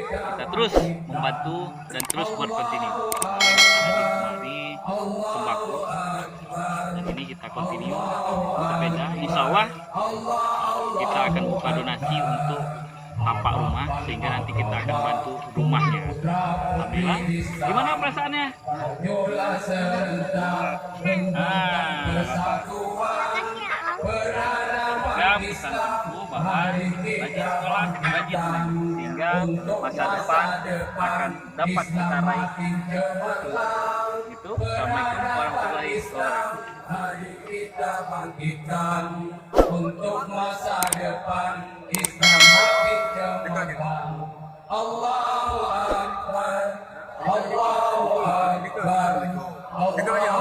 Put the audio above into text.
kita terus membantu dan terus berkontinu. Mari sembako dan ini kita continue sepeda. Insya Allah kita akan buka donasi untuk tapak rumah sehingga nanti kita akan bantu rumahnya. Alhamdulillah. Gimana perasaannya? Ya, pesan temanku bahwa belajar sekolah kita wajib sehingga masa depan akan dapat kita raih. Itu. Assalamualaikum warahmatullahi wabarakatuh. Hari kita bangkitkan untuk masa depan Islam makin cemerlang. Allahu Akbar, Allahu Akbar, Allahu